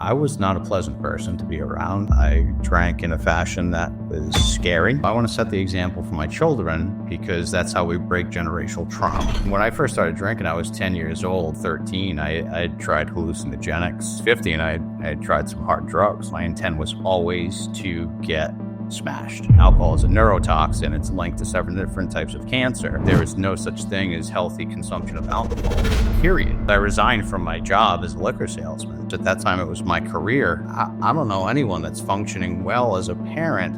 I was not a pleasant person to be around. I drank in a fashion that was scary. I want to set the example for my children because that's how we break generational trauma. When I first started drinking, I was 10 years old, 13. I had tried hallucinogenics. 15, I had tried some hard drugs. My intent was always to get smashed. Alcohol is a neurotoxin. It's linked to several different types of cancer. There is no such thing as healthy consumption of alcohol, period. I resigned from my job as a liquor salesman. At that time, it was my career. I don't know anyone that's functioning well as a parent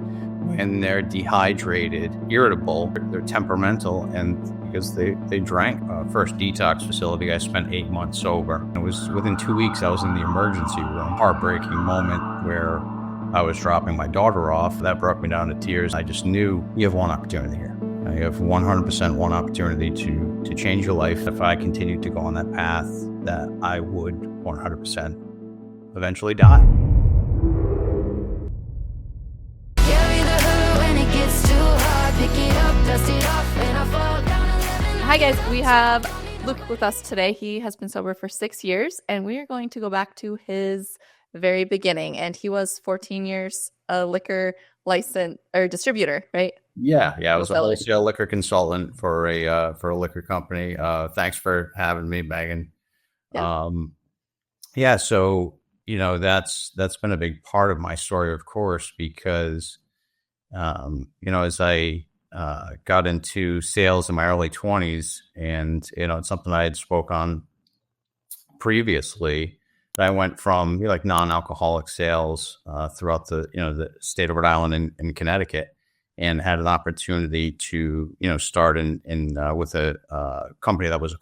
when they're dehydrated, irritable, they're temperamental, and because they drank. First detox facility, I spent 8 months sober. It was within 2 weeks, I was in the emergency room. Heartbreaking moment where I was dropping my daughter off. That brought me down to tears. I just knew you have one opportunity here. You have 100% one opportunity to change your life. If I continued to go on that path, that I would 100% eventually die. Hi guys, we have Luke with us today. He has been sober for 6 years, and we are going to go back to his very beginning. And he was 14 years a liquor license or distributor, right? Yeah. I was a wholesale liquor consultant for a liquor company. Thanks for having me, Megan. Yeah. So that's been a big part of my story, of course, because as I got into sales in my early 20s, and it's something I had spoke on previously. I went from non-alcoholic sales throughout the state of Rhode Island and Connecticut, and had an opportunity to start with a company that was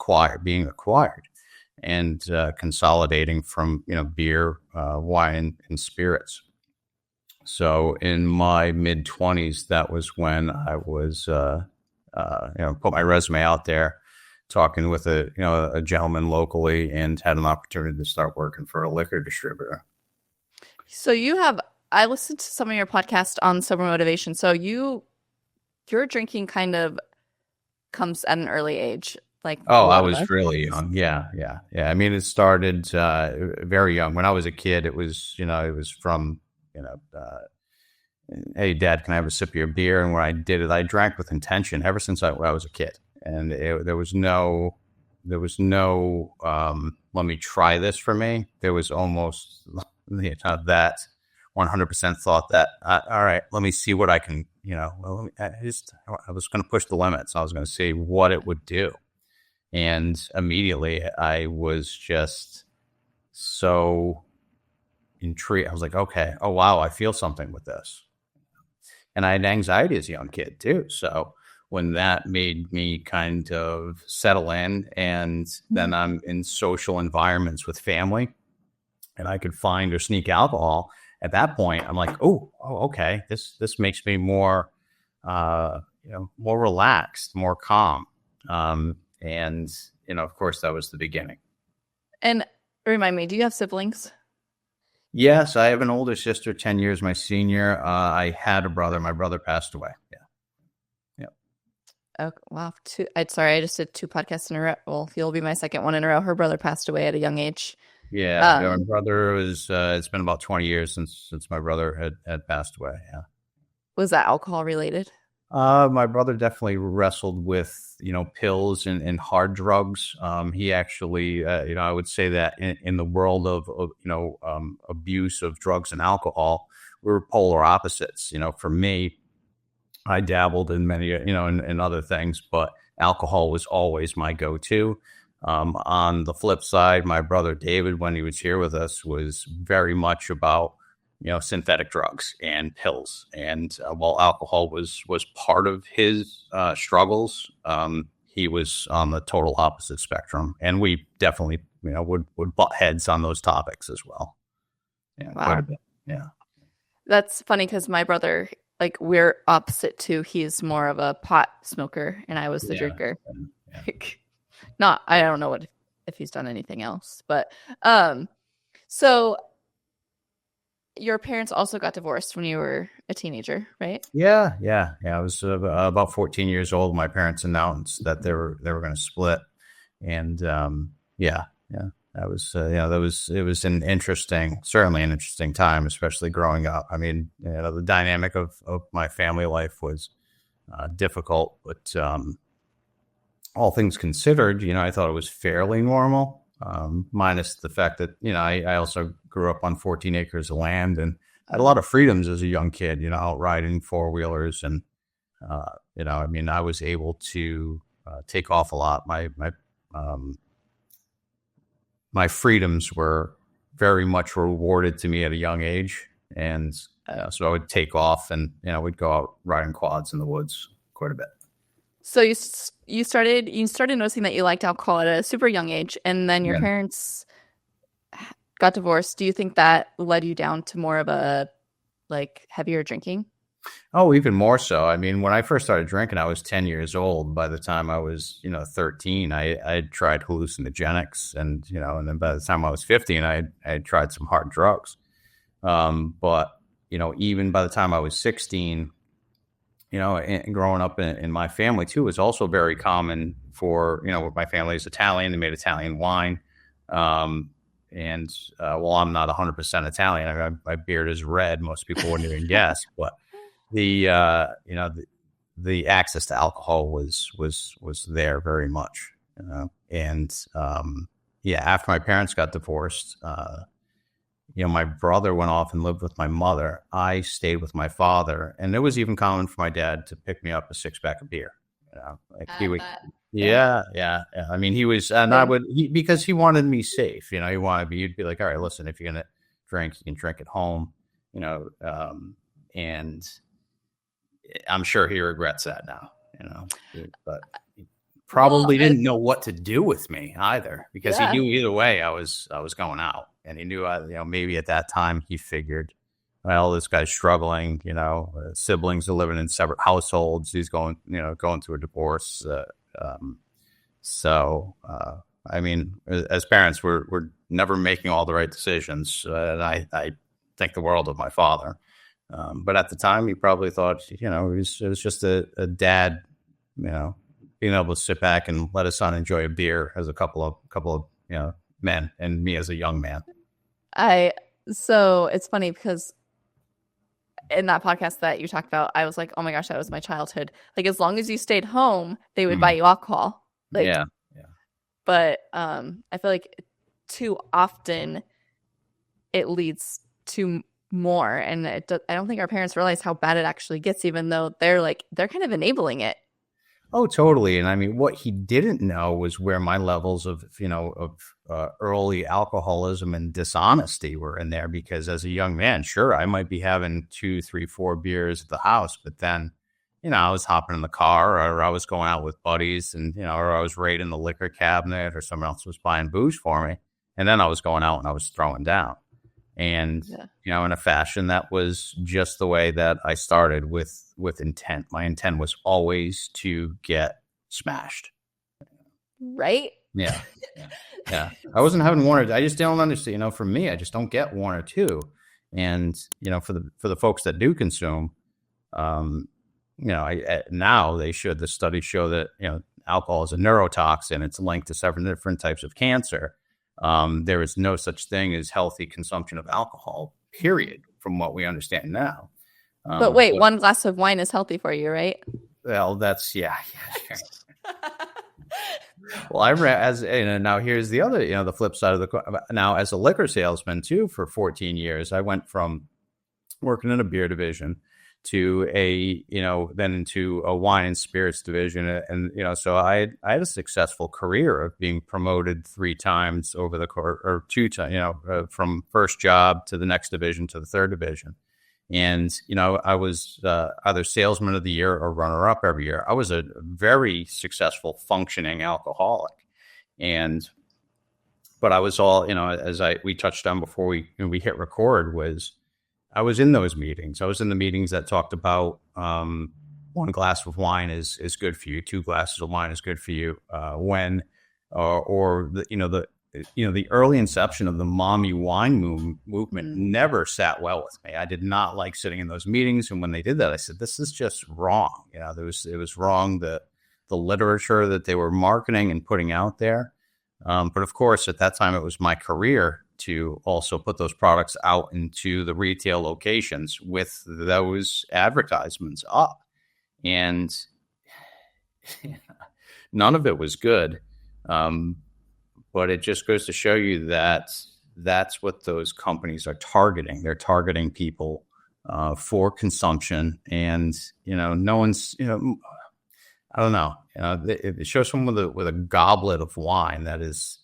being acquired, and consolidating from beer, wine, and spirits. So in my mid 20s, that was when I was put my resume out there, talking with a gentleman locally, and had an opportunity to start working for a liquor distributor. So I listened to some of your podcast on sober motivation. So your drinking kind of comes at an early age. I was really young. Yeah. I mean, it started very young. When I was a kid, it was from, hey, Dad, can I have a sip of your beer? And when I did it, I drank with intention ever since I was a kid. And there was no, let me try this for me. There was almost that 100% thought that, all right, let me see what I can, I was going to push the limits. I was going to see what it would do. And immediately I was just so intrigued. I was like, okay, oh, wow, I feel something with this. And I had anxiety as a young kid too. So when that made me kind of settle in, and then I'm in social environments with family, and I could find or sneak alcohol, at that point, I'm like, oh, okay, this makes me more, more relaxed, more calm. And, of course, that was the beginning. And remind me, do you have siblings? Yes, I have an older sister, 10 years my senior. I had a brother. My brother passed away. Yeah. Oh, wow. I just did 2 podcasts in a row. Well, he'll be my second one in a row. Her brother passed away at a young age. Yeah. My brother was, it's been about 20 years since my brother had passed away. Yeah. Was that alcohol related? My brother definitely wrestled with, pills and hard drugs. He actually, I would say that in the world of abuse of drugs and alcohol, we're polar opposites. For me, I dabbled in many, in other things, but alcohol was always my go-to. On the flip side, my brother David, when he was here with us, was very much about synthetic drugs and pills. And while alcohol was part of his struggles, he was on the total opposite spectrum. And we definitely, would butt heads on those topics as well. Yeah, wow. Quite a bit. Yeah. That's funny because my brother, we're opposite too. He's more of a pot smoker, and I was the drinker. Yeah. I don't know if he's done anything else, but so your parents also got divorced when you were a teenager, right? Yeah. I was about 14 years old. My parents announced that they were going to split, and that was, it was certainly an interesting time, especially growing up. I mean, the dynamic of my family life was difficult, but all things considered, I thought it was fairly normal, minus the fact that, I also grew up on 14 acres of land and had a lot of freedoms as a young kid, out riding four-wheelers. And, I was able to take off a lot. My freedoms were very much rewarded to me at a young age. And so I would take off and, we'd go out riding quads in the woods quite a bit. So you started noticing that you liked alcohol at a super young age, and then your parents got divorced. Do you think that led you down to more of a heavier drinking? Oh, even more so. I mean, when I first started drinking, I was 10 years old. By the time I was, 13, I had tried hallucinogenics, and then by the time I was 15, I had tried some hard drugs. But even by the time I was 16, and growing up in my family too, it was also very common for, my family is Italian. They made Italian wine. While I'm not 100% Italian, my beard is red. Most people wouldn't even guess, but the access to alcohol was there very much. After my parents got divorced, my brother went off and lived with my mother. I stayed with my father, and it was even common for my dad to pick me up a 6-pack of beer. He would, yeah. I mean, he was, and because he wanted me safe. He'd be like, all right, listen, if you're gonna drink, you can drink at home. And I'm sure he regrets that now. But he probably didn't know what to do with me either, because he knew either way I was going out. And he knew, maybe at that time he figured, well, this guy's struggling, siblings are living in separate households. He's going through a divorce. I mean, as parents, we're never making all the right decisions. And I think the world of my father. But at the time, he probably thought, it was just a dad, being able to sit back and let his son enjoy a beer as a couple of men, and me as a young man. So it's funny because in that podcast that you talked about, I was like, oh my gosh, that was my childhood. Like, as long as you stayed home, they would buy you alcohol. Yeah. But I feel like too often it leads to more, and I don't think our parents realize how bad it actually gets, even though they're kind of enabling it. Oh, totally. And I mean, what he didn't know was where my levels of early alcoholism and dishonesty were in there, because as a young man, sure, I might be having 2, 3, 4 beers at the house, but then, I was hopping in the car, or I was going out with buddies, and, or I was raiding the liquor cabinet, or someone else was buying booze for me. And then I was going out and I was throwing down. And, in a fashion that was just the way that I started, with intent. My intent was always to get smashed. Right? Yeah. I wasn't having one or, I just don't understand, for me, I just don't get one or two. And, for the folks that do consume, now the studies show that, alcohol is a neurotoxin. It's linked to several different types of cancer. There is no such thing as healthy consumption of alcohol, period, from what we understand now. But wait, one glass of wine is healthy for you, right? Well, that's, sure. Well, now here's the other, the flip side of the coin. Now, as a liquor salesman too, for 14 years, I went from working in a beer division to then into a wine and spirits division. And, so I had a successful career of being promoted 3 times over the course, or 2 times, from first job to the next division to the third division. And, I was either salesman of the year or runner up every year. I was a very successful functioning alcoholic. But I was all, as we touched on before we hit record, was I was in those meetings. I was in the meetings that talked about 1 glass of wine is good for you. 2 glasses of wine is good for you. The early inception of the mommy wine movement never sat well with me. I did not like sitting in those meetings. And when they did that, I said, this is just wrong. It was wrong. The literature that they were marketing and putting out there But of course, at that time, it was my career to also put those products out into the retail locations with those advertisements up. And none of it was good. But it just goes to show you that that's what those companies are targeting. They're targeting people for consumption. And, no one's, I don't know. It shows someone with a goblet of wine that is,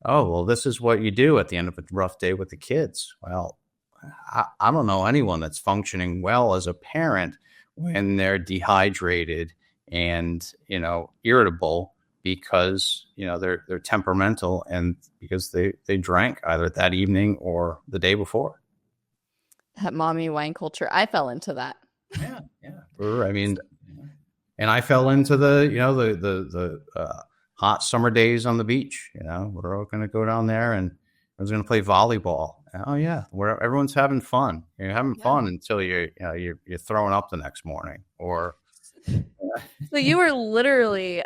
oh, well, this is what you do at the end of a rough day with the kids. Well, I don't know anyone that's functioning well as a parent when they're dehydrated and, irritable because, they're temperamental and because they drank either that evening or the day before. That mommy wine culture. I fell into that. Yeah. I mean, and I fell into the hot summer days on the beach. We're all going to go down there and I was going to play volleyball. Oh yeah, where everyone's having fun. You're having fun until you're throwing up the next morning. Or so you were literally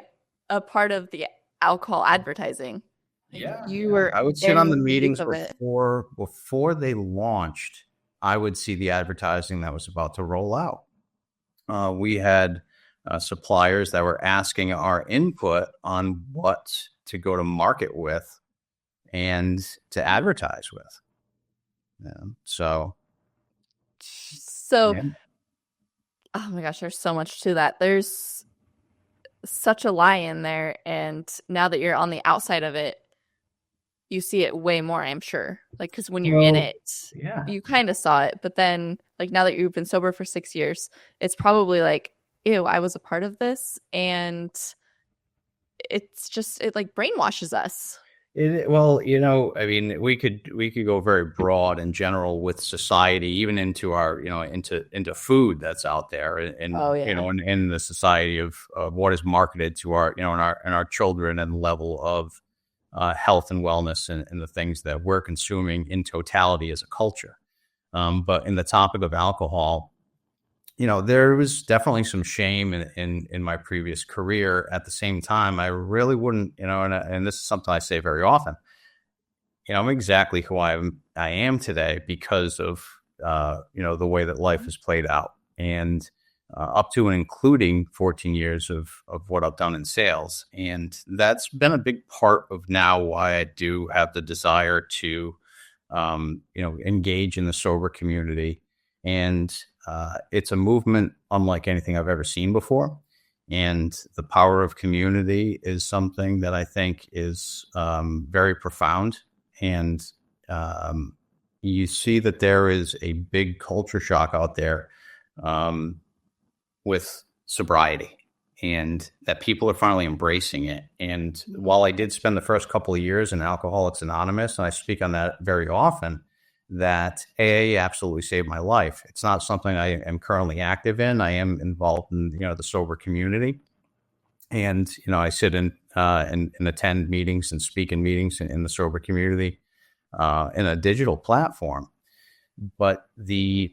a part of the alcohol advertising. Yeah, you were. I would sit on the meetings before they launched. I would see the advertising that was about to roll out. We had suppliers that were asking our input on what to go to market with and to advertise with. So oh my gosh, there's so much to that. There's such a lie in there. And now that you're on the outside of it, you see it way more, I'm sure. Like, because when you're in it, you kind of saw it. But then, like, now that you've been sober for 6 years, it's probably like, ew, I was a part of this. And it's just, it like brainwashes us. I mean, we could go very broad and general with society, even into our, into food that's out there, and in the society of what is marketed to our, in our children, and the level of health and wellness and the things that we're consuming in totality as a culture. But in the topic of alcohol, there was definitely some shame in my previous career. At the same time, I really wouldn't, and this is something I say very often, I'm exactly who I am today because of, the way that life has played out, and up to and including 14 years of what I've done in sales. And that's been a big part of now why I do have the desire to, engage in the sober community. And it's a movement unlike anything I've ever seen before. And the power of community is something that I think is very profound. And you see that there is a big culture shock out there with sobriety, and that people are finally embracing it. And while I did spend the first couple of years in Alcoholics Anonymous, and I speak on that very often, that AA absolutely saved my life. It's not something I am currently active in. I am involved in, the sober community. And, I sit in and attend meetings and speak in meetings in the sober community in a digital platform. But the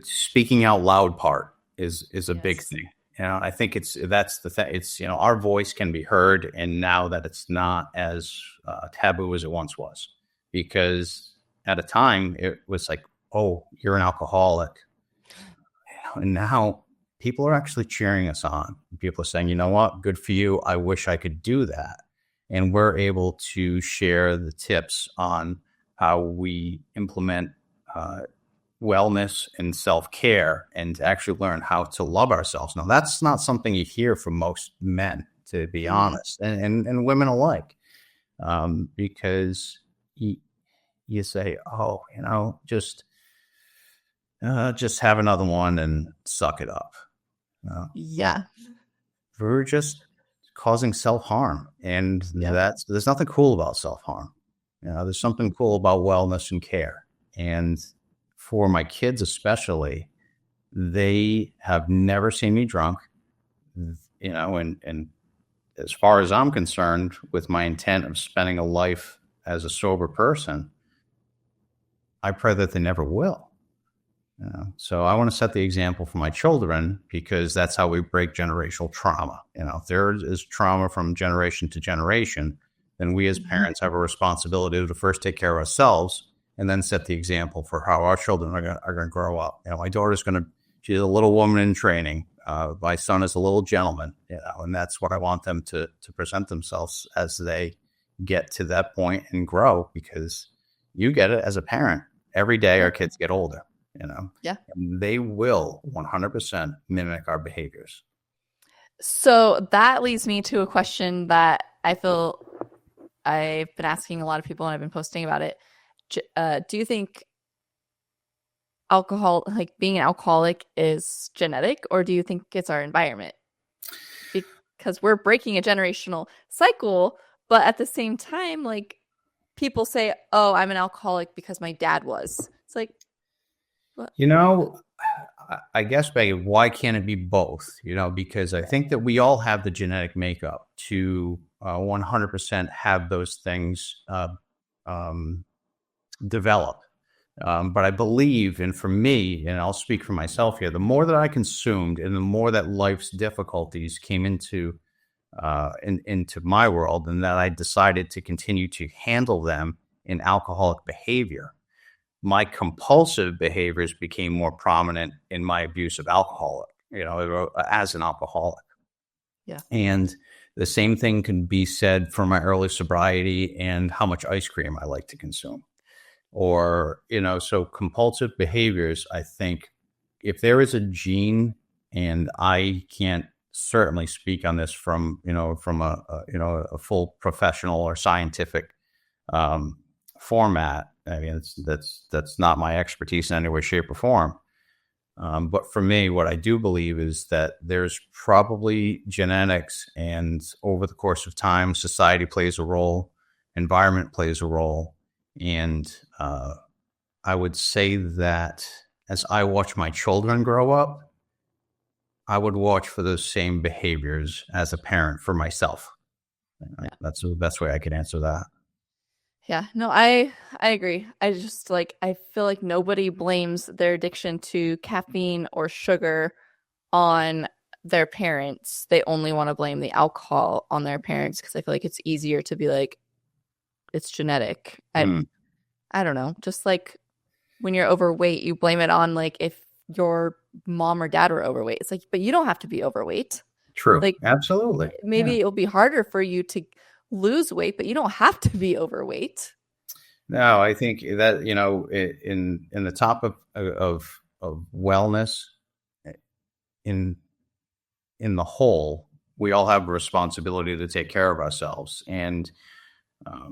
speaking out loud part is a big thing. I think that's the thing. It's, our voice can be heard, and now that it's not as taboo as it once was, because at a time it was like, oh, you're an alcoholic. And now people are actually cheering us on. People are saying, you know what, good for you. I wish I could do that. And we're able to share the tips on how we implement wellness and self-care, and to actually learn how to love ourselves. Now, that's not something you hear from most men, to be honest, and women alike, because you say, oh, just have another one and suck it up. We're just causing self-harm, and there's nothing cool about self-harm. There's something cool about wellness and care. And for my kids especially, they have never seen me drunk, and as far as I'm concerned, with my intent of spending a life as a sober person, I pray that they never will. So I want to set the example for my children because that's how we break generational trauma. If there is trauma from generation to generation, then we as parents have a responsibility to first take care of ourselves and then set the example for how our children are going to grow up. My daughter's she's a little woman in training. My son is a little gentleman, and that's what I want them to present themselves as they get to that point and grow, because you get it as a parent. Every day our kids get older. Yeah. And they will 100% mimic our behaviors. So that leads me to a question that I feel I've been asking a lot of people and I've been posting about it. Do you think being an alcoholic is genetic, or do you think it's our environment? Because we're breaking a generational cycle, but at the same time, people say, oh, I'm an alcoholic because my dad was. It's like, I guess, Becky, why can't it be both? Because I think that we all have the genetic makeup to 100% have those things develop. But I believe, and for me, and I'll speak for myself here, the more that I consumed and the more that life's difficulties came into my world, and that I decided to continue to handle them in alcoholic behavior, my compulsive behaviors became more prominent in my abuse of alcohol, as an alcoholic. Yeah. And the same thing can be said for my early sobriety and how much ice cream I like to consume. Or, so compulsive behaviors, I think if there is a gene, and I can't certainly speak on this from a full professional or scientific format. I mean, that's not my expertise in any way, shape, or form. But for me, what I do believe is that there's probably genetics, and over the course of time, society plays a role, environment plays a role. And I would say that as I watch my children grow up, I would watch for those same behaviors as a parent for myself. Yeah. That's the best way I could answer that. Yeah, no, I agree. I just I feel like nobody blames their addiction to caffeine or sugar on their parents. They only want to blame the alcohol on their parents, because I feel like it's easier to be like, it's genetic. I don't know. Just like when you're overweight, you blame it on if your mom or dad were overweight. It's but you don't have to be overweight. True. Absolutely. Maybe it'll be harder for you to lose weight, but you don't have to be overweight. No, I think that, in the top of wellness, in the whole, we all have a responsibility to take care of ourselves. And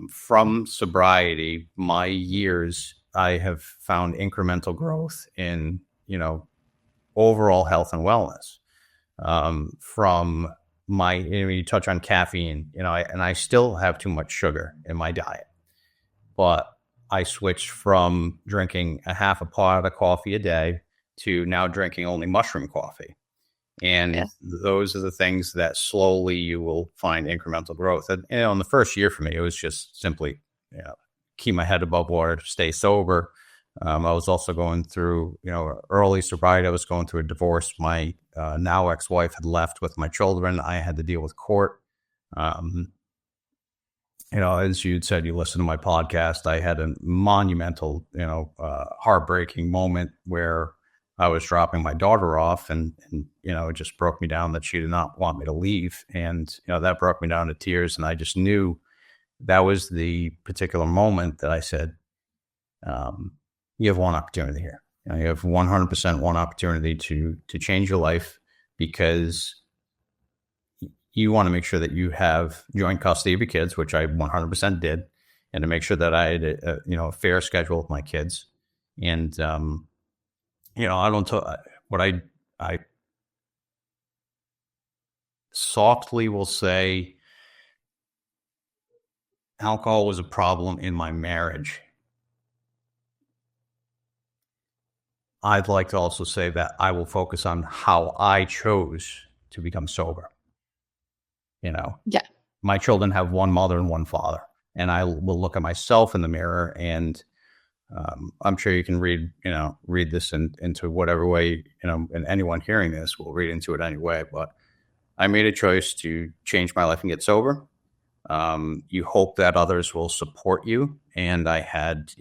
from sobriety, my years, I have found incremental growth in, overall health and wellness. From you touch on caffeine, and I still have too much sugar in my diet, but I switched from drinking a half a pot of coffee a day to now drinking only mushroom coffee. And those are the things that slowly you will find incremental growth. And in the first year for me, it was just simply keep my head above water, stay sober. I was also going through, early sobriety. I was going through a divorce. My now ex-wife had left with my children. I had to deal with court. As you'd said, you listened to my podcast, I had a monumental, heartbreaking moment where I was dropping my daughter off, and it just broke me down that she did not want me to leave. And, that broke me down to tears. And I just knew that was the particular moment that I said, you have one opportunity here. You have 100% one opportunity to change your life, because you want to make sure that you have joint custody of your kids, which I 100% did, and to make sure that I had a fair schedule with my kids. And, I don't what I softly will say, alcohol was a problem in my marriage. I'd like to also say that I will focus on how I chose to become sober. Yeah. My children have one mother and one father, and I will look at myself in the mirror and I'm sure you can read this into whatever way, and anyone hearing this will read into it anyway. But I made a choice to change my life and get sober. You hope that others will support you. And I had,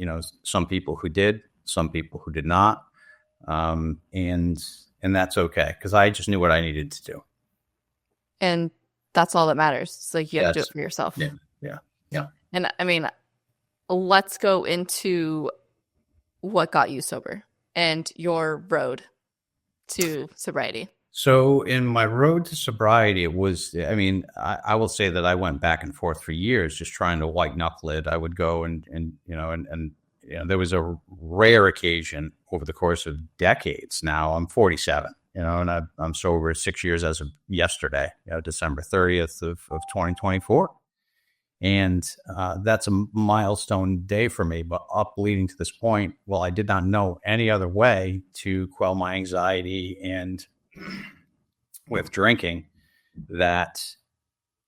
some people who did, some people who did not. And that's okay. Cause I just knew what I needed to do. And that's all that matters. It's like, you have to do it for yourself. Yeah. Yeah. Yeah. And I mean, let's go into what got you sober and your road to sobriety. So in my road to sobriety, it was, I will say that I went back and forth for years just trying to white knuckle it. I would go and there was a rare occasion over the course of decades. Now I'm 47, and I'm sober 6 years as of yesterday, December 30th of 2024. And that's a milestone day for me. But up leading to this point, well, I did not know any other way to quell my anxiety and with drinking that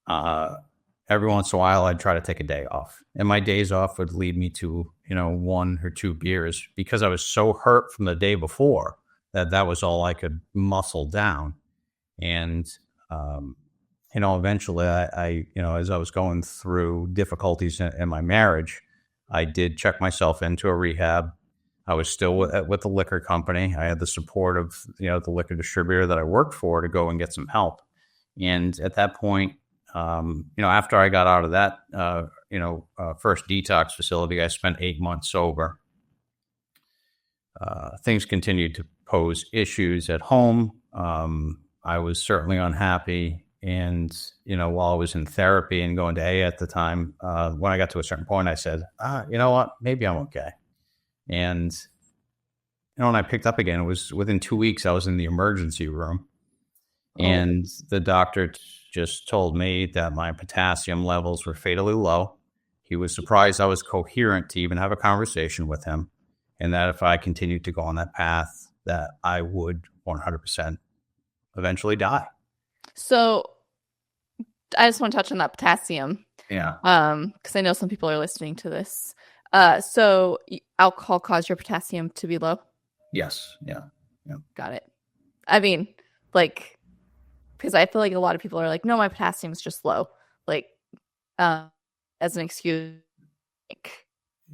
every once in a while I'd try to take a day off. And my days off would lead me to, 1 or 2 beers because I was so hurt from the day before that was all I could muscle down. And, eventually I as I was going through difficulties in my marriage, I did check myself into a rehab. I was still with the liquor company. I had the support of, the liquor distributor that I worked for to go and get some help. And at that point, after I got out of that, first detox facility, I spent 8 months sober. Things continued to pose issues at home. I was certainly unhappy. And, while I was in therapy and going to AA at the time, when I got to a certain point, I said, you know what, maybe I'm okay. And, when I picked up again, it was within 2 weeks, I was in the emergency room. And the doctor just told me that my potassium levels were fatally low. He was surprised I was coherent to even have a conversation with him. And that if I continued to go on that path, that I would 100% eventually die. So I just want to touch on that potassium. Yeah. Because I know some people are listening to this. So alcohol caused your potassium to be low? Yes. Yeah. Got it. I mean, because I feel like a lot of people are like, no, my potassium is just low. As an excuse.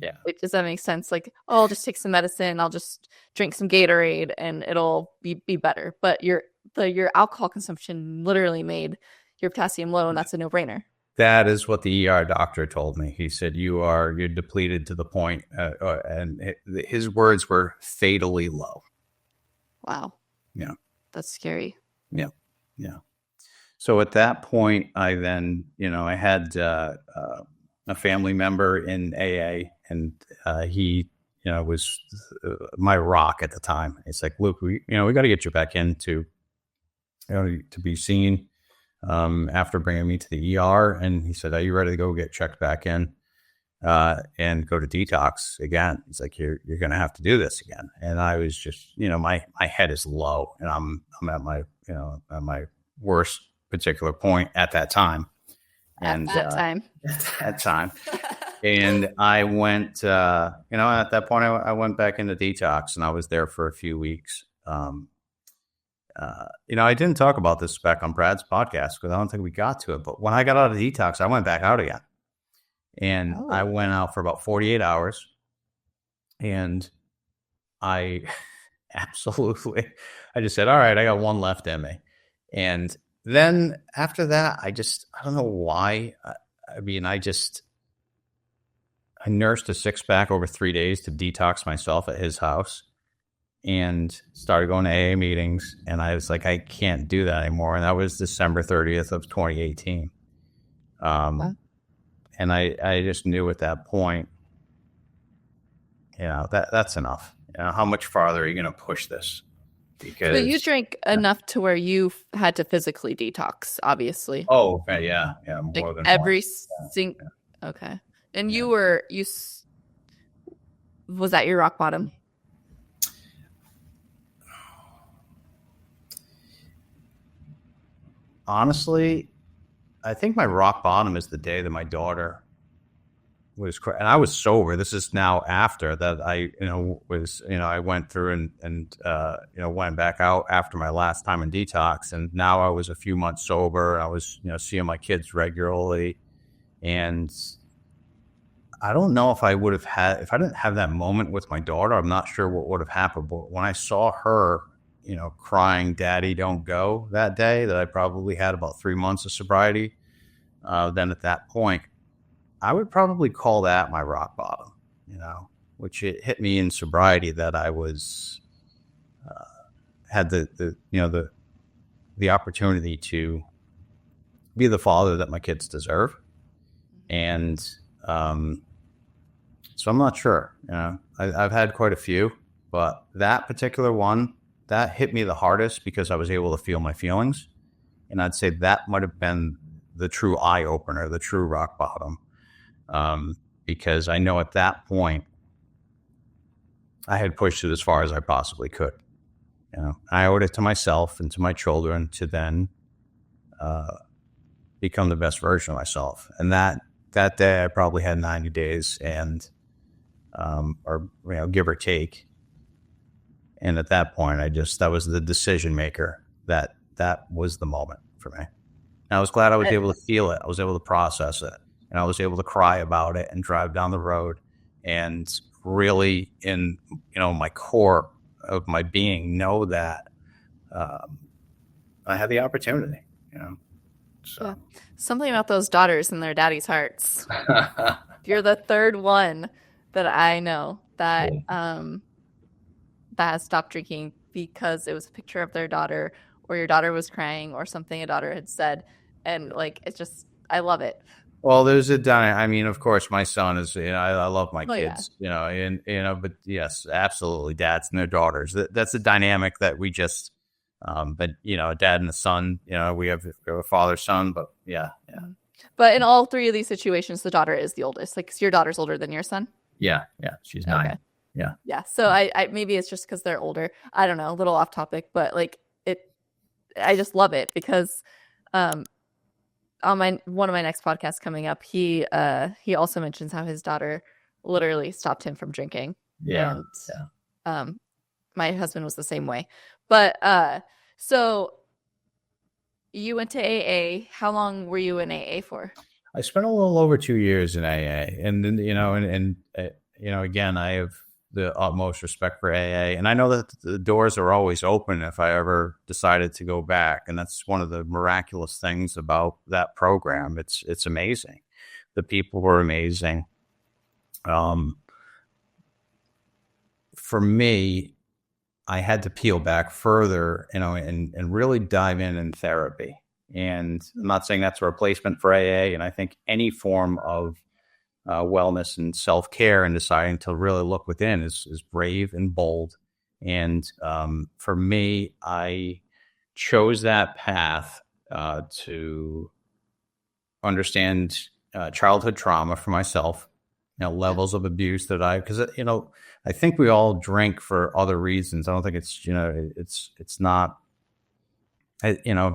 Yeah. Does that make sense? I'll just take some medicine. I'll just drink some Gatorade and it'll be better. But your alcohol consumption literally made your potassium low, and that's a no-brainer. That is what the ER doctor told me. He said, you're depleted to the point, and his words were fatally low. Wow. Yeah. That's scary. Yeah. Yeah. So at that point, I then, I had a family member in AA, and he, was my rock at the time. It's like, Luke, we got to get you back into, to be seen. After bringing me to the ER, and he said, are you ready to go get checked back in and go to detox again? He's like, you're going to have to do this again. And I was just, my head is low, and I'm at my, at my worst particular point at that time. And at that time. And I went, at that point, I went back into detox, and I was there for a few weeks. I didn't talk about this back on Brad's podcast because I don't think we got to it. But when I got out of detox, I went back out again. And I went out for about 48 hours. And I just said, all right, I got one left in me. And then after that, I don't know why. I nursed a 6-pack over 3 days to detox myself at his house. And started going to AA meetings, and I was like, I can't do that anymore. And that was December 30th of 2018. And I just knew at that point, that's enough. How much farther are you going to push this? Because but you drank enough to where you had to physically detox, obviously. Oh, yeah, more than every single. Okay, and was that your rock bottom? Honestly, I think my rock bottom is the day that my daughter and I was sober. This is now after that I went through and went back out after my last time in detox. And now I was a few months sober. I was, seeing my kids regularly. And I don't know if I didn't have that moment with my daughter, I'm not sure what would have happened. But when I saw her, crying, "Daddy, don't go," that day, that I probably had about 3 months of sobriety, then at that point, I would probably call that my rock bottom, which it hit me in sobriety that I was, had the opportunity to be the father that my kids deserve. And, so I'm not sure, I've had quite a few, but that particular one, that hit me the hardest because I was able to feel my feelings. And I'd say that might have been the true eye opener, the true rock bottom. Because I know at that point I had pushed it as far as I possibly could. I owed it to myself and to my children to then, become the best version of myself. And that day I probably had 90 days and, give or take. And at that point, that was the decision maker. That was the moment for me. And I was glad I was able to feel it. I was able to process it, and I was able to cry about it and drive down the road and really in, my core of my being know that, I had the opportunity, So. Yeah. Something about those daughters and their daddy's hearts. You're the third one that I know that that has stopped drinking because it was a picture of their daughter, or your daughter was crying, or something a daughter had said, and it's just, I love it. Well, there's of course, my son is, I love my kids, but yes, absolutely, dads and their daughters. That's a dynamic that we just. But a dad and a son, we have a father, son, but yeah. But in all three of these situations, the daughter is the oldest. Your daughter's older than your son. Yeah, she's 9. Okay. Yeah. So I maybe it's just because they're older. I don't know, a little off topic, but I just love it because, on one of my next podcasts coming up, he also mentions how his daughter literally stopped him from drinking. Yeah. And, my husband was the same way. But so you went to AA. How long were you in AA for? I spent a little over 2 years in AA, and then again, I have the utmost respect for AA, and I know that the doors are always open if I ever decided to go back, and that's one of the miraculous things about that program. It's amazing. The people were amazing. For me, I had to peel back further, and really dive in therapy. And I'm not saying that's a replacement for AA. And I think any form of wellness and self-care and deciding to really look within is brave and bold. And for me, I chose that path to understand childhood trauma for myself, levels of abuse because I think we all drink for other reasons. I don't think it's not, and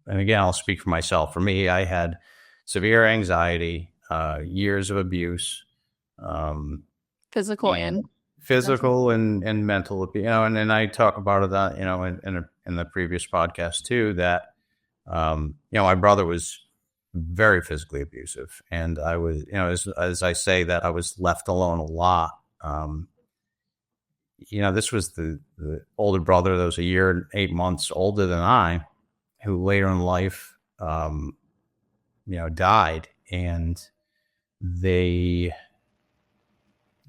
again, I'll speak for myself. For me, I had severe anxiety, years of abuse, physical and mental, and I talk about that, in the previous podcast too, that, my brother was very physically abusive, and I was, as I say, that I was left alone a lot. This was the older brother that was a year and 8 months older than I, who later in life, died. And the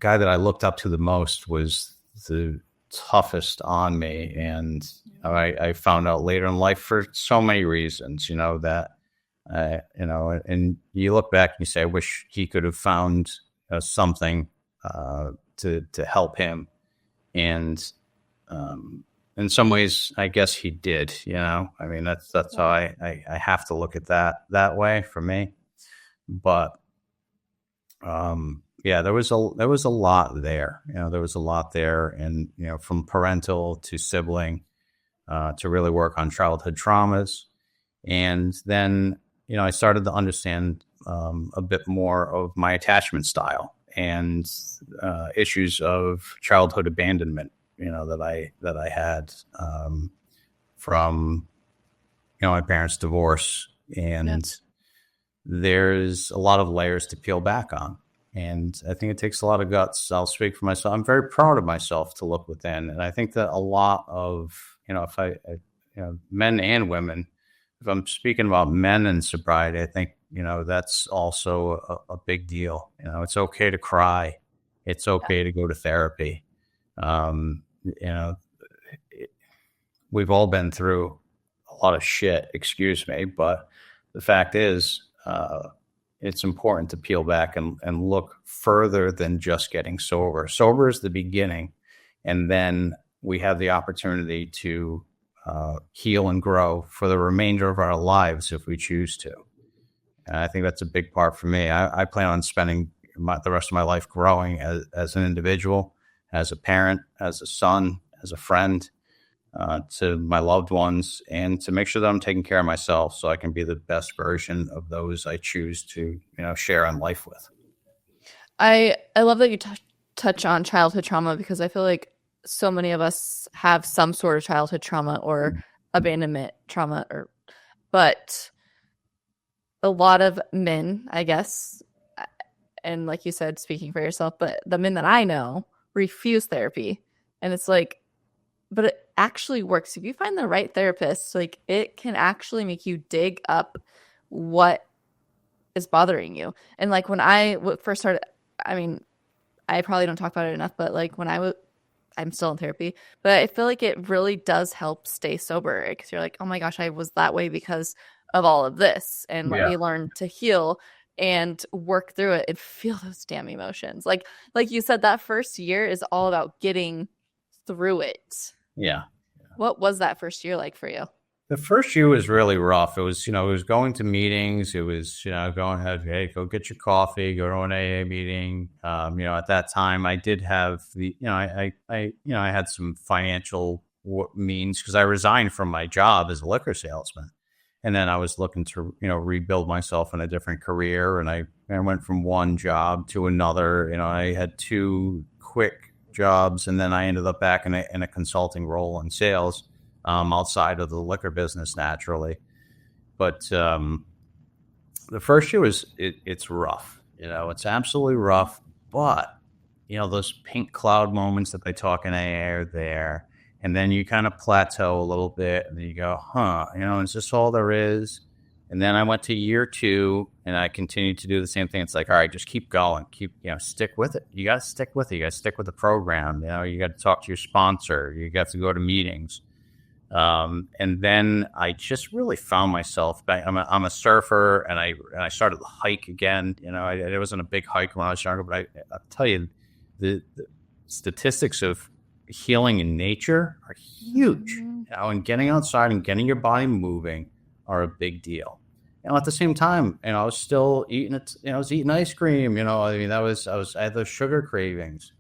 guy that I looked up to the most was the toughest on me. And I found out later in life, for so many reasons, that, and you look back and you say, I wish he could have found something to help him. And in some ways, I guess he did, that's how I have to look at that way for me. But there was a lot there. There was a lot there, and from parental to sibling, to really work on childhood traumas. And then I started to understand a bit more of my attachment style and issues of childhood abandonment, that I had from my parents' divorce, and there's a lot of layers to peel back on. And I think it takes a lot of guts. I'll speak for myself. I'm very proud of myself to look within. And I think that a lot of, if men and women, if I'm speaking about men and sobriety, I think, that's also a big deal. It's okay to cry. It's okay to go to therapy. We've all been through a lot of shit, excuse me. But the fact is, it's important to peel back and look further than just getting sober. Sober is the beginning, and then we have the opportunity to heal and grow for the remainder of our lives if we choose to. And I think that's a big part for me. I plan on spending the rest of my life growing as an individual, as a parent, as a son, as a friend, to my loved ones, and to make sure that I'm taking care of myself so I can be the best version of those I choose to, share in life with. I love that you touch on childhood trauma, because I feel like so many of us have some sort of childhood trauma or abandonment trauma, but a lot of men, I guess, and like you said, speaking for yourself, but the men that I know refuse therapy. And it's like, but it actually works. If you find the right therapist, like, it can actually make you dig up what is bothering you. And like when I first started, I mean, I probably don't talk about it enough, but like when I'm still in therapy, but I feel like it really does help stay sober, because you're like, oh my gosh, I was that way because of all of this. And let me learn to heal and work through it and feel those damn emotions. Like you said, that first year is all about getting through it. Yeah. What was that first year like for you? The first year was really rough. It was, it was going to meetings. It was, going ahead, hey, go get your coffee, go to an AA meeting. At that time I did have I had some financial means, because I resigned from my job as a liquor salesman. And then I was looking to, rebuild myself in a different career. And I went from one job to another. I had 2 quick jobs, and then I ended up back in a consulting role in sales, outside of the liquor business, naturally. But the first year it's rough. It's absolutely rough. But those pink cloud moments that they talk in AA are there, and then you kind of plateau a little bit, and then you go, is this all there is? And then I went to year 2, and I continued to do the same thing. It's like, all right, just keep going, stick with it. You got to stick with it. You got to stick with the program. You got to talk to your sponsor. You got to go to meetings. And then I just really found myself back. I'm a surfer, and I started to hike again. It wasn't a big hike when I was younger, but I'll tell you, the statistics of healing in nature are huge. And getting outside and getting your body moving are a big deal. At the same time, I was still eating it. I was eating ice cream. I had those sugar cravings.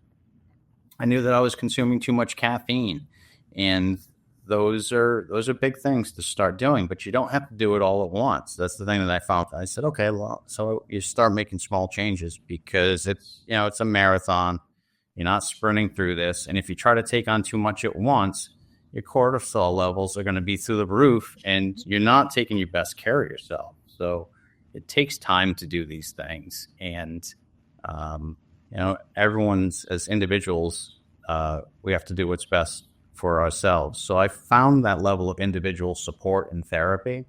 I knew that I was consuming too much caffeine, and those are big things to start doing. But you don't have to do it all at once. That's the thing that I found. I said, okay, well, so you start making small changes, because it's a marathon. You're not sprinting through this, and if you try to take on too much at once, your cortisol levels are going to be through the roof, and you're not taking your best care of yourself. So it takes time to do these things. And, everyone's, as individuals, we have to do what's best for ourselves. So I found that level of individual support in therapy,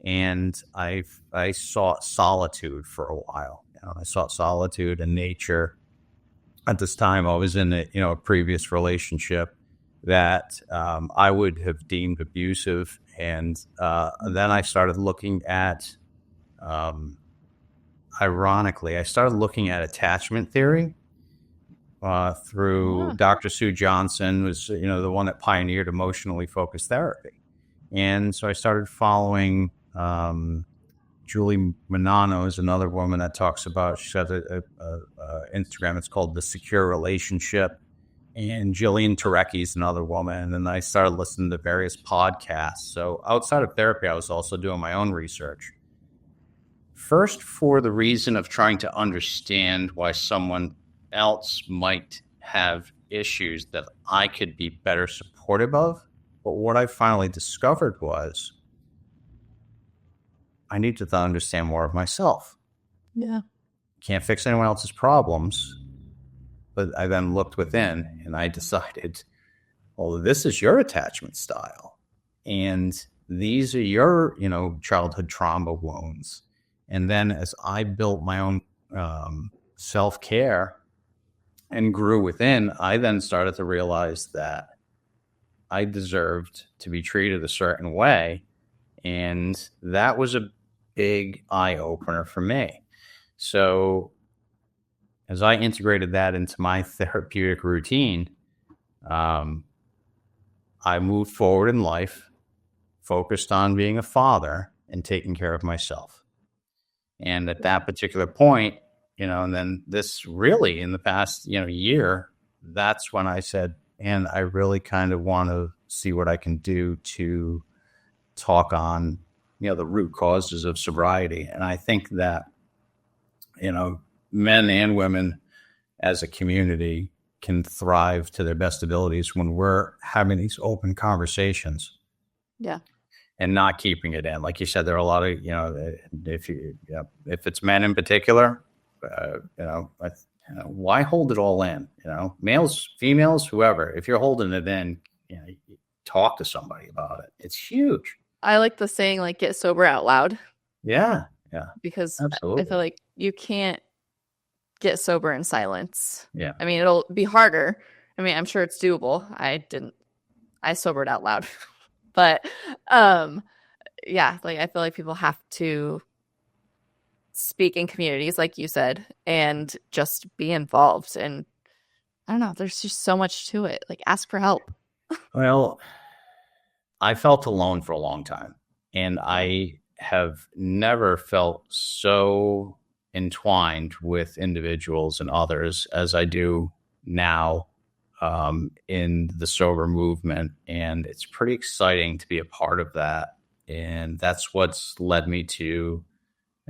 and I sought solitude for a while. I sought solitude in nature. At this time, I was in a previous relationship that I would have deemed abusive. And then I started looking at, ironically, I started looking at attachment theory through Dr. Sue Johnson, was the one that pioneered emotionally focused therapy. And so I started following Julie Manano is another woman that talks about, she has a Instagram, it's called The Secure Relationship. And Jillian Turecki is another woman. And I started listening to various podcasts. So outside of therapy, I was also doing my own research. First, for the reason of trying to understand why someone else might have issues that I could be better supportive of. But what I finally discovered was I need to understand more of myself. Yeah. Can't fix anyone else's problems. But I then looked within and I decided, well, this is your attachment style. And these are your, childhood trauma wounds. And then as I built my own self-care and grew within, I then started to realize that I deserved to be treated a certain way. And that was a big eye-opener for me. So as I integrated that into my therapeutic routine, I moved forward in life, focused on being a father and taking care of myself. And at that particular point, and then this really in the past, year, that's when I said, and I really kind of want to see what I can do to talk on, the root causes of sobriety. And I think that, men and women as a community can thrive to their best abilities when we're having these open conversations. Yeah. And not keeping it in. Like you said, there are a lot of, if it's men in particular, why hold it all in? Males, females, whoever, if you're holding it in, talk to somebody about it. It's huge. I like the saying, like, get sober out loud. Yeah. Yeah. Because absolutely. I feel like you can't get sober in silence. Yeah. I mean, it'll be harder. I mean, I'm sure it's doable. I sobered out loud. But yeah, like I feel like people have to speak in communities, like you said, and just be involved. And I don't know, there's just so much to it. Like, ask for help. Well, I felt alone for a long time, and I have never felt so entwined with individuals and others as I do now in the sober movement. And it's pretty exciting to be a part of that. And that's what's led me to,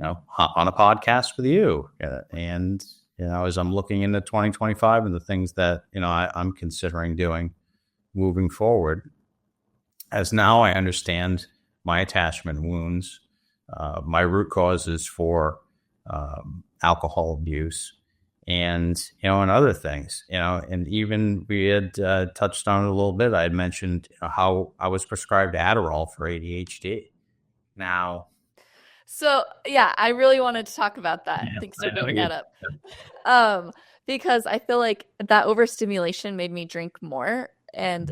hop on a podcast with you. And, as I'm looking into 2025 and the things that, I'm considering doing moving forward, as now I understand my attachment wounds, my root causes for alcohol abuse, and other things, and even we had touched on it a little bit. I had mentioned how I was prescribed Adderall for ADHD. Now, so yeah, I really wanted to talk about that. Yeah, Thanks for bringing that up. Because I feel like that overstimulation made me drink more, and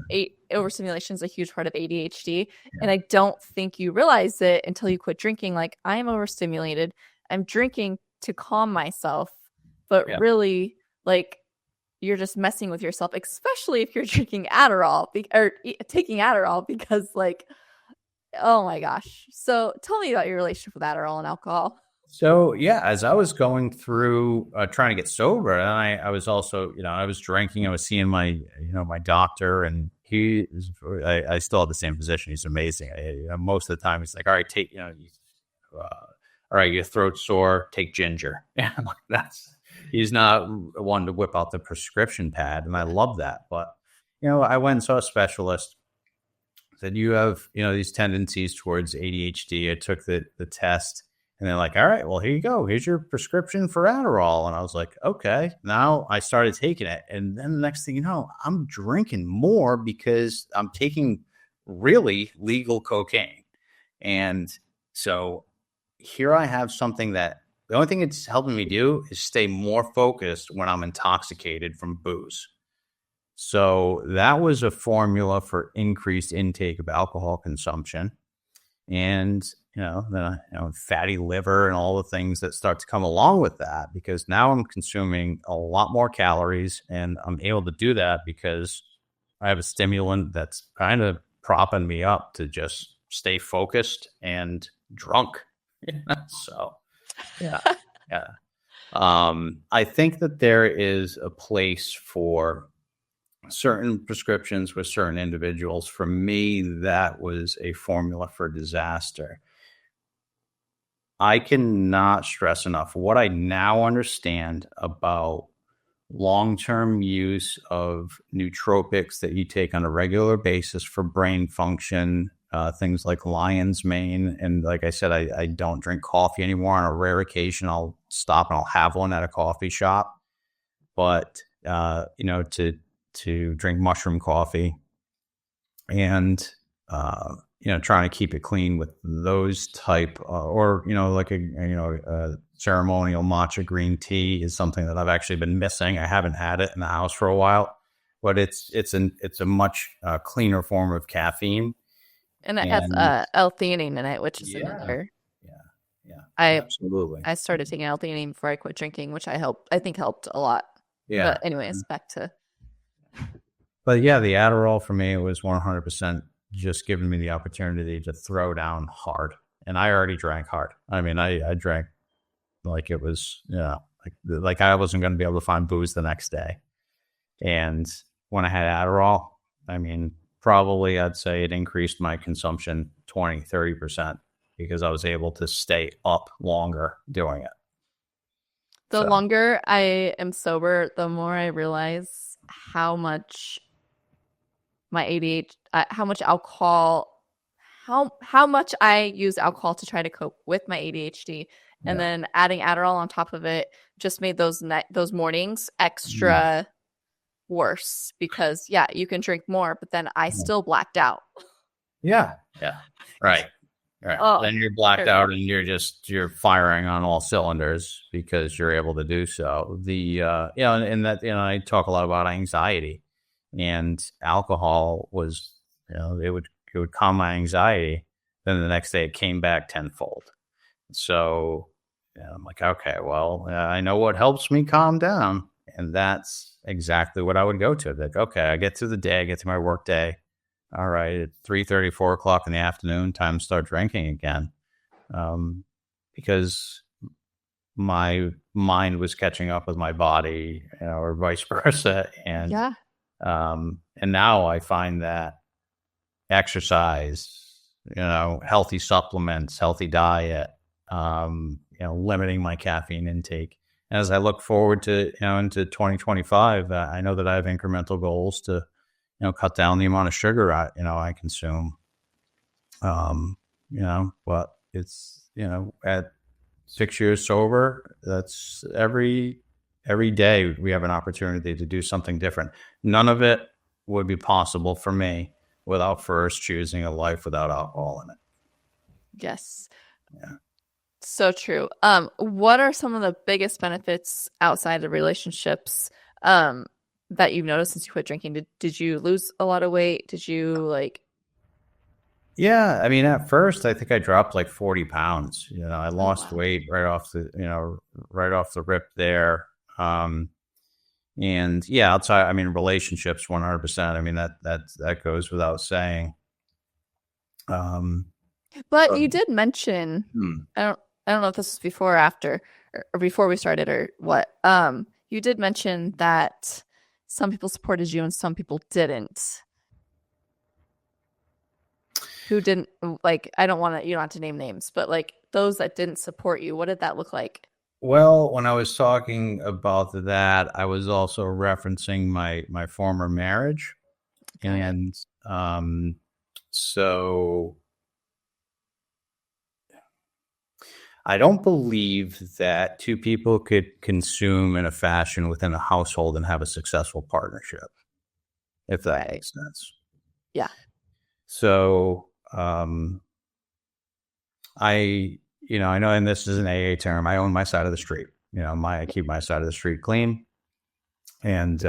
overstimulation is a huge part of ADHD. And I don't think you realize it until you quit drinking. Like, I am overstimulated. I'm drinking to calm myself, but really, like, you're just messing with yourself, especially if you're drinking Adderall or taking Adderall, because, like, oh my gosh. So tell me about your relationship with Adderall and alcohol. So yeah, as I was going through trying to get sober, and I was also, I was drinking. I was seeing my, my doctor, and I still have the same position. He's amazing. Most of the time, he's like, all right, take, all right, your throat's sore, take ginger. Yeah, he's not one to whip out the prescription pad, and I love that. But I went and saw a specialist. Said, you have these tendencies towards ADHD. I took the test. And they're like, all right, well, here you go. Here's your prescription for Adderall. And I was like, okay. Now I started taking it. And then the next thing you know, I'm drinking more because I'm taking really legal cocaine. And so here I have something that the only thing it's helping me do is stay more focused when I'm intoxicated from booze. So that was a formula for increased intake of alcohol consumption. And fatty liver and all the things that start to come along with that, because now I'm consuming a lot more calories, and I'm able to do that because I have a stimulant that's kind of propping me up to just stay focused and drunk. So, yeah. I think that there is a place for certain prescriptions with certain individuals. For me, that was a formula for disaster. I cannot stress enough what I now understand about long-term use of nootropics that you take on a regular basis for brain function, things like lion's mane. And like I said, I don't drink coffee anymore. On a rare occasion, I'll stop and I'll have one at a coffee shop. But, to drink mushroom coffee and, trying to keep it clean with those type, or, like a ceremonial matcha green tea is something that I've actually been missing. I haven't had it in the house for a while, but it's a much cleaner form of caffeine. And it has L-theanine in it, which is another. Absolutely. I started taking L-theanine before I quit drinking, which I think helped a lot. Yeah. But anyways, back to. But yeah, the Adderall for me was 100% just giving me the opportunity to throw down hard. And I already drank hard. I mean, I drank like it was, like I wasn't going to be able to find booze the next day. And when I had Adderall, I mean, probably I'd say it increased my consumption 20, 30% because I was able to stay up longer doing it. The longer I am sober, the more I realize how much my ADHD, how much alcohol, how much I use alcohol to try to cope with my ADHD, and then adding Adderall on top of it just made those mornings extra worse because you can drink more, but then I still blacked out. Yeah. Right. Oh, then you're blacked out and you're firing on all cylinders because you're able to do so. I talk a lot about anxiety, and alcohol was, it would calm my anxiety. Then the next day it came back tenfold. So I'm like, okay, well, I know what helps me calm down. And that's exactly what I would go to. Like, okay, I get through the day, I get to my work day. All right, at 3:30, 4 o'clock in the afternoon, time to start drinking again. Because my mind was catching up with my body, or vice versa. And and now I find that exercise, healthy supplements, healthy diet, limiting my caffeine intake. As I look forward to, into 2025, I know that I have incremental goals to, cut down the amount of sugar I consume. But it's, at 6 years sober, that's every day we have an opportunity to do something different. None of it would be possible for me without first choosing a life without alcohol in it. Yes. Yeah. So true. What are some of the biggest benefits outside of relationships that you've noticed since you quit drinking? Did you lose a lot of weight? Did you Yeah, I mean, at first, I think I dropped like 40 pounds. I lost weight right off the rip there. And yeah, outside, I mean, relationships, 100%. I mean, that goes without saying. But you did mention, I don't know if this was before or after, or before we started or what. You did mention that some people supported you and some people didn't. Who didn't, I don't want to, you don't have to name names, but those that didn't support you, what did that look like? Well, when I was talking about that, I was also referencing my former marriage. Okay. And so I don't believe that two people could consume in a fashion within a household and have a successful partnership, if that makes sense. Yeah. So I know, and this is an AA term, I own my side of the street. I keep my side of the street clean. And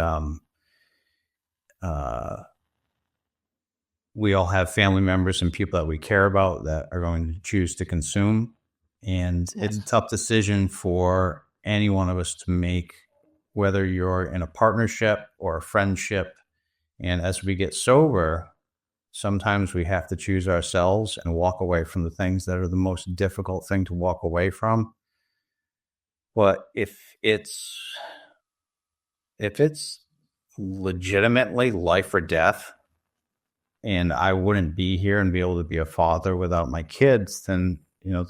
we all have family members and people that we care about that are going to choose to consume. And it's a tough decision for any one of us to make, whether you're in a partnership or a friendship. And as we get sober, sometimes we have to choose ourselves and walk away from the things that are the most difficult thing to walk away from. But if it's legitimately life or death, and I wouldn't be here and be able to be a father without my kids, then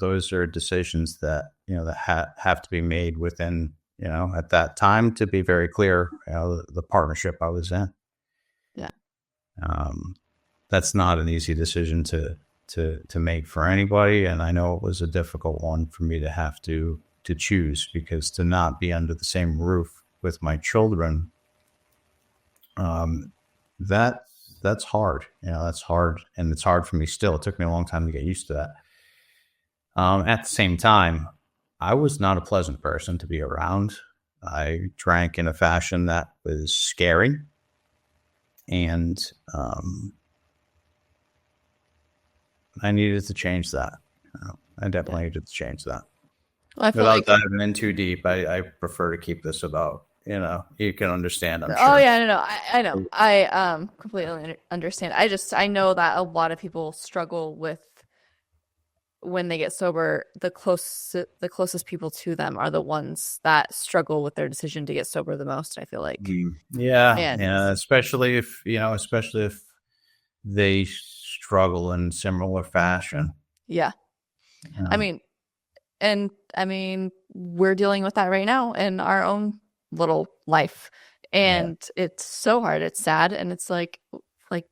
those are decisions that, that have to be made within, at that time, to be very clear, the partnership I was in. Yeah. That's not an easy decision to make for anybody. And I know it was a difficult one for me to have to choose, because to not be under the same roof with my children, that's hard. That's hard. And it's hard for me still. It took me a long time to get used to that. At the same time, I was not a pleasant person to be around. I drank in a fashion that was scary. And I needed to change that. I definitely needed to change that. Well, I feel Without diving in too deep, I prefer to keep this about, you can understand, I'm sure. Oh yeah, no, I know. I completely understand. I know that a lot of people struggle with, when they get sober, the closest people to them are the ones that struggle with their decision to get sober the most, I feel like. Yeah, especially if they struggle in similar fashion. Yeah. I mean, we're dealing with that right now in our own little life, and it's so hard. It's sad, and it's like,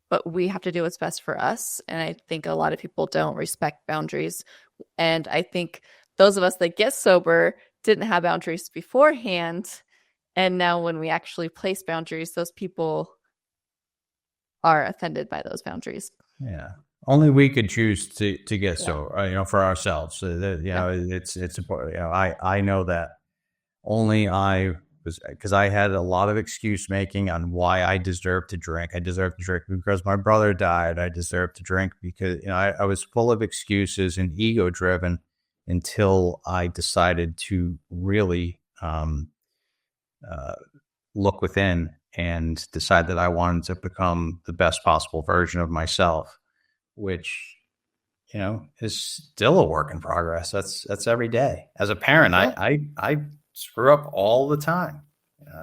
but we have to do what's best for us. And I think a lot of people don't respect boundaries. And I think those of us that get sober didn't have boundaries beforehand. And now when we actually place boundaries, those people are offended by those boundaries. Yeah. Only we could choose to get sober, for ourselves. It's important. I know that only I was, because I had a lot of excuse making on why I deserved to drink. I deserved to drink because my brother died. I deserved to drink because, I was full of excuses and ego driven until I decided to really look within and decide that I wanted to become the best possible version of myself, which, is still a work in progress. That's every day. As a parent, I screw up all the time.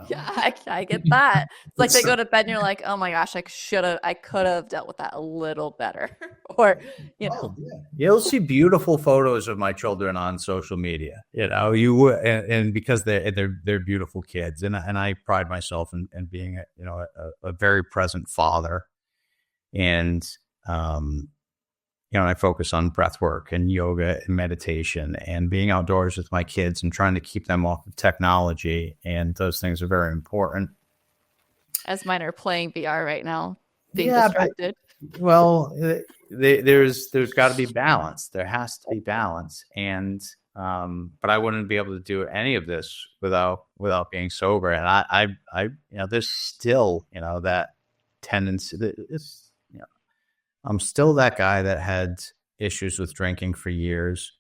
Yeah, I get that. It's like they go to bed and you're like, oh my gosh, I could have dealt with that a little better. Or, You'll see beautiful photos of my children on social media, and because they're beautiful kids. And I pride myself in being a very present father. And, I focus on breath work and yoga and meditation and being outdoors with my kids and trying to keep them off of technology. And those things are very important. As mine are playing VR right now, being distracted. There's got to be balance. There has to be balance. And, but I wouldn't be able to do any of this without being sober. And I there's still, that tendency. I'm still that guy that had issues with drinking for years.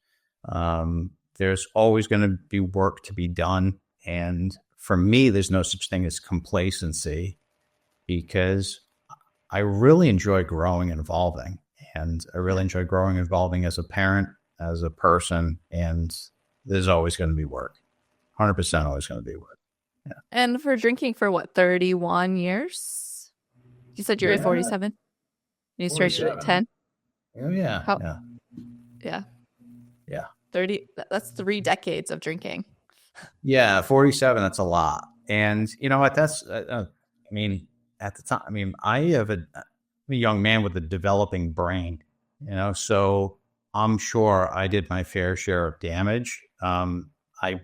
There's always going to be work to be done. And for me, there's no such thing as complacency, because I really enjoy growing and evolving. And I really enjoy growing and evolving as a parent, as a person. And there's always going to be work. 100% always going to be work. Yeah. And for drinking for 31 years? You said you're 47? You started at 10? Oh, yeah. Yeah. 30, that's 3 decades of drinking. Yeah, 47, that's a lot. And you know what, that's, at the time, I'm a young man with a developing brain, so I'm sure I did my fair share of damage. I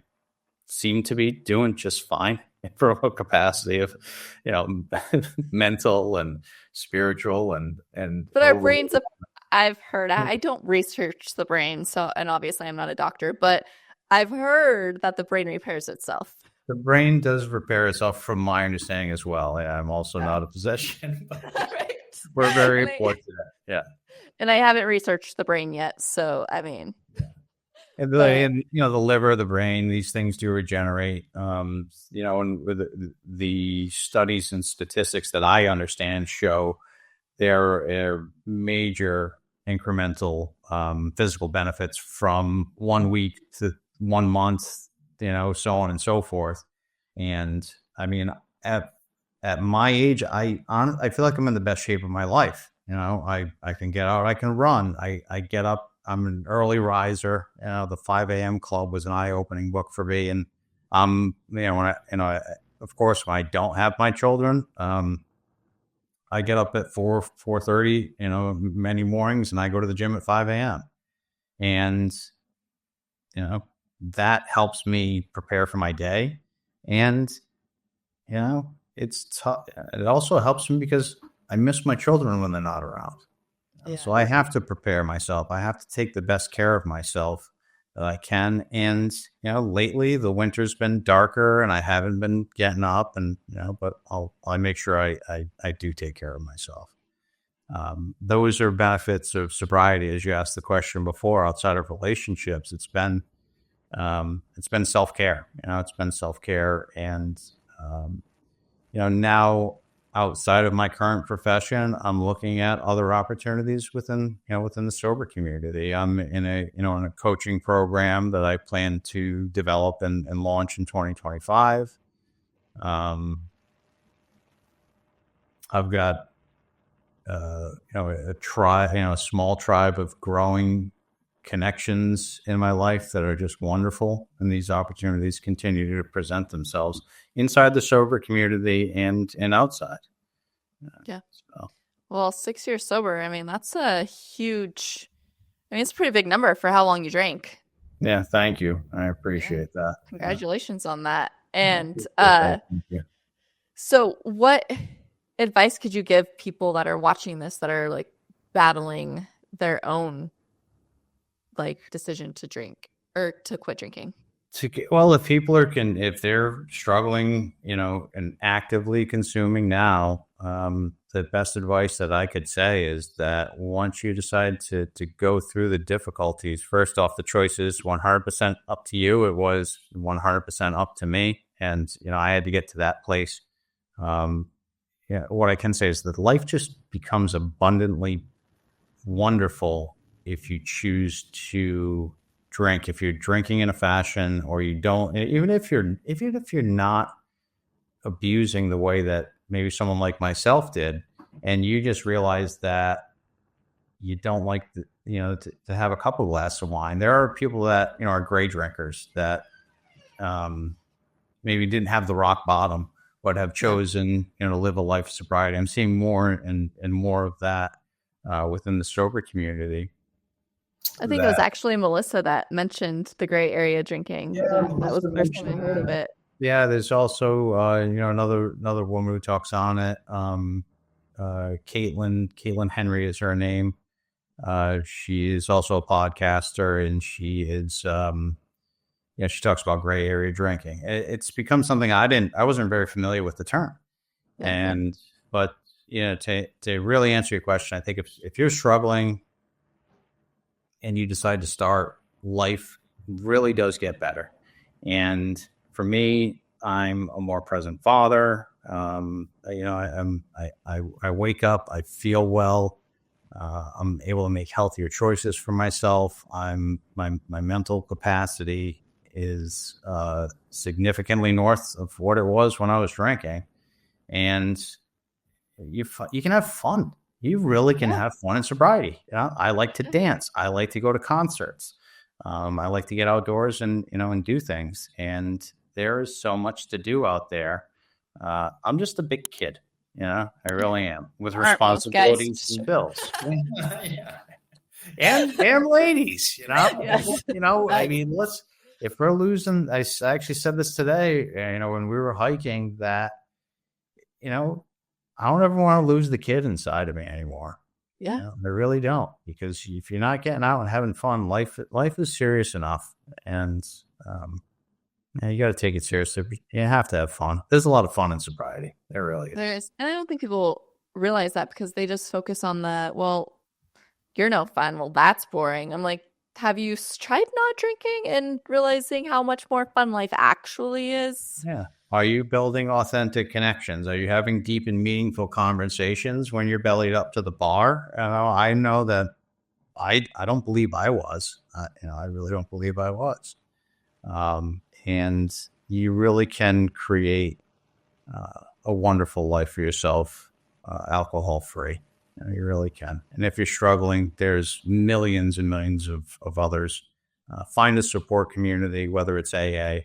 seem to be doing just fine from a capacity of, mental and spiritual and. But our brains, I've heard, I don't research the brain, and obviously I'm not a doctor, but I've heard that the brain repairs itself. The brain does repair itself, from my understanding as well. Yeah, I'm also not a physician, but right. We're very fortunate. Yeah. And I haven't researched the brain yet, so And the liver, the brain, these things do regenerate. And with the studies and statistics that I understand show there are major incremental physical benefits from 1 week to 1 month, so on and so forth. And at my age, I feel like I'm in the best shape of my life. I can get out, I can run, I get up I'm an early riser. The 5 a.m. club was an eye-opening book for me. And of course, when I don't have my children, I get up at 4:30, many mornings, and I go to the gym at 5 a.m. And, that helps me prepare for my day. And, it's tough. It also helps me because I miss my children when they're not around. Yeah. So I have to prepare myself. I have to take the best care of myself that I can. And, lately the winter's been darker and I haven't been getting up but I make sure I do take care of myself. Those are benefits of sobriety. As you asked the question before, outside of relationships, it's been self-care, it's been self-care. And, now outside of my current profession, I'm looking at other opportunities within the sober community. I'm in a coaching program that I plan to develop and launch in 2025. I've got, a small tribe of growing connections in my life that are just wonderful. And these opportunities continue to present themselves inside the sober community and outside. Yeah. So. Well, 6 years sober. I mean, that's it's a pretty big number for how long you drank. Yeah. Thank you. I appreciate that. Congratulations on that. And, so what advice could you give people that are watching this, that are like battling their own decision to drink or to quit drinking? Well, if they're struggling, and actively consuming now, the best advice that I could say is that once you decide to go through the difficulties, first off, the choice is 100% up to you. It was 100% up to me. And, I had to get to that place. What I can say is that life just becomes abundantly wonderful if you choose to drink. If you're drinking in a fashion, or you don't, even if you're not abusing the way that maybe someone like myself did, and you just realize that you don't like to have a couple of glasses of wine. There are people that are gray drinkers that maybe didn't have the rock bottom, but have chosen to live a life of sobriety. I'm seeing more and more of that within the sober community. I think it was actually Melissa that mentioned the gray area drinking. That was the first time I heard of it. Yeah, there's also another woman who talks on it. Caitlin Henry is her name. She is also a podcaster, and she is she talks about gray area drinking. It's become something I wasn't very familiar with the term. Yeah. But to really answer your question, I think if you're struggling and you decide to start, life really does get better. And for me, I'm a more present father. I wake up, I feel well. I'm able to make healthier choices for myself. My mental capacity is significantly north of what it was when I was drinking. And you can have fun. You really can have fun in sobriety. I like to dance. I like to go to concerts. I like to get outdoors and do things. And there is so much to do out there. I'm just a big kid. I really am, with responsibilities and bills. and ladies. Yes. I mean, if we're losing, I actually said this today. When we were hiking, that I don't ever want to lose the kid inside of me anymore. Yeah. I really don't, because if you're not getting out and having fun, life is serious enough. And you got to take it seriously. You have to have fun. There's a lot of fun in sobriety. There really is. And I don't think people realize that, because they just focus on you're no fun. Well, that's boring. I'm like, have you tried not drinking and realizing how much more fun life actually is? Yeah. Are you building authentic connections? Are you having deep and meaningful conversations when you're bellied up to the bar? I know that I don't believe I was. I really don't believe I was. And you really can create a wonderful life for yourself, alcohol free. You really can. And if you're struggling, there's millions and millions of others. Find a support community, whether it's AA.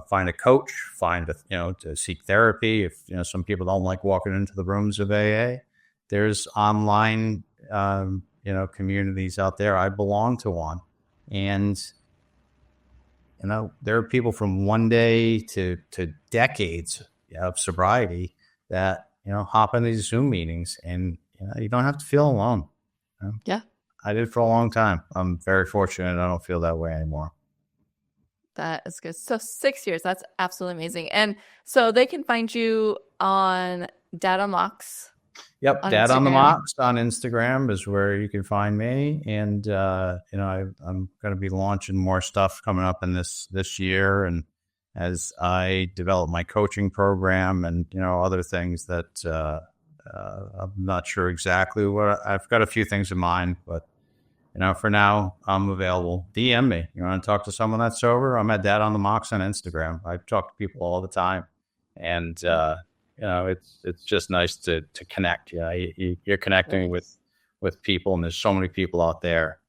Find a coach. To seek therapy. If some people don't like walking into the rooms of AA, there's online communities out there. I belong to one, and there are people from one day to decades of sobriety that hop in these Zoom meetings, and you don't have to feel alone. Yeah, I did for a long time. I'm very fortunate. I don't feel that way anymore. That is good. So 6 years, that's absolutely amazing. And so they can find you on Dad Unlocks. Yep, Dad on the Mocks on Instagram is where you can find me, and I'm going to be launching more stuff coming up in this year, and as I develop my coaching program and other things that I'm not sure exactly what I've got a few things in mind, but for now I'm available. DM me. You want to talk to someone that's sober? I'm at Dad on the Mocks on Instagram. I talk to people all the time, and it's just nice to connect. You're connecting with people, and there's so many people out there.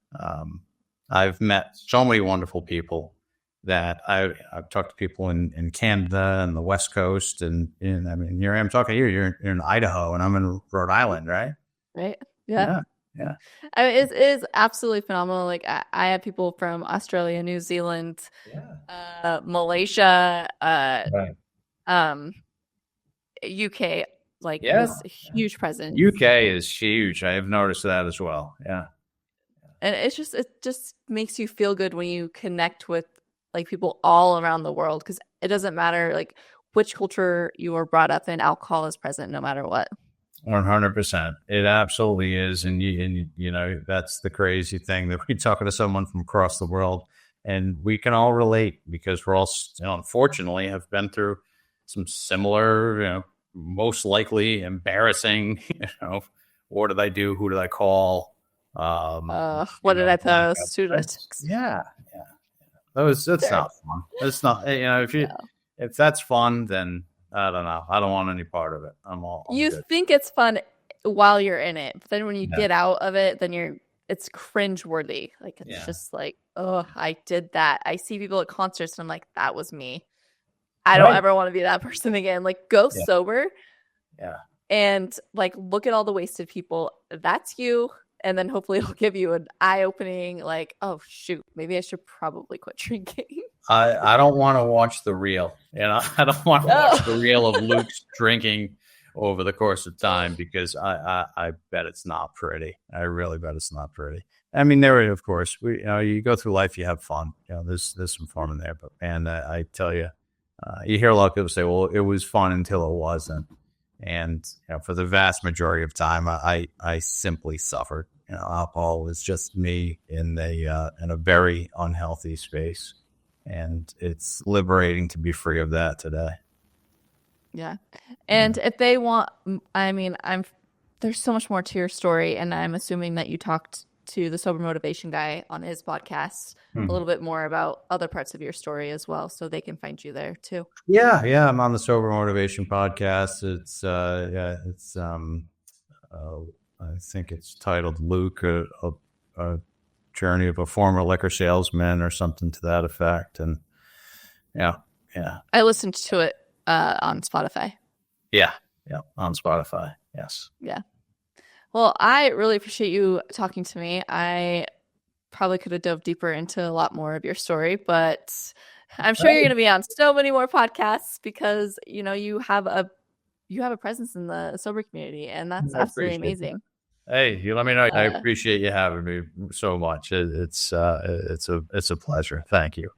I've met so many wonderful people that I've talked to people in Canada and the West Coast, and here I am talking to you. You're in Idaho, and I'm in Rhode Island, right? Right. Yeah. I mean, it is absolutely phenomenal. Like I have people from Australia, New Zealand, Malaysia, UK, this huge presence. UK is huge. I have noticed that as well. Yeah. And it just makes you feel good when you connect with people all around the world, because it doesn't matter which culture you were brought up in, alcohol is present no matter what. 100%. It absolutely is. And that's the crazy thing, that we're talking to someone from across the world and we can all relate, because we're all, unfortunately, have been through some similar, most likely embarrassing, what did I do? Who did I call? What did I post? Who did I text? Yeah. That's not fun. It's not, if that's fun, then I don't know. I don't want any part of it. I'm good. Think it's fun while you're in it, but then when you get out of it, then it's cringeworthy. It's just oh, I did that. I see people at concerts and I'm like, that was me. I don't ever want to be that person again. Go sober. Yeah. And look at all the wasted people. That's you. And then hopefully it'll give you an eye-opening, oh, shoot, maybe I should probably quit drinking. I don't want to watch the reel. I don't want to watch the reel of Luke's drinking over the course of time, because I bet it's not pretty. I really bet it's not pretty. I mean, of course, you go through life, you have fun. There's some fun in there. But, man, I tell you, you hear a lot of people say, well, it was fun until it wasn't. And for the vast majority of time, I simply suffered. Alcohol was just me in a very unhealthy space, and it's liberating to be free of that today. Yeah, and if they want, there's so much more to your story, and I'm assuming that you talked to the Sober Motivation guy on his podcast a little bit more about other parts of your story as well, so they can find you there too. Yeah, I'm on the Sober Motivation podcast. I think it's titled Luke, a journey of a former liquor salesman, or something to that effect. And yeah. I listened to it on Spotify. Yeah, on Spotify. Yes. Yeah. Well, I really appreciate you talking to me. I probably could have dove deeper into a lot more of your story, but I'm sure you're going to be on so many more podcasts, because you have a presence in the sober community, and that's absolutely amazing. Hey, you let me know. I appreciate you having me so much. It's a pleasure. Thank you.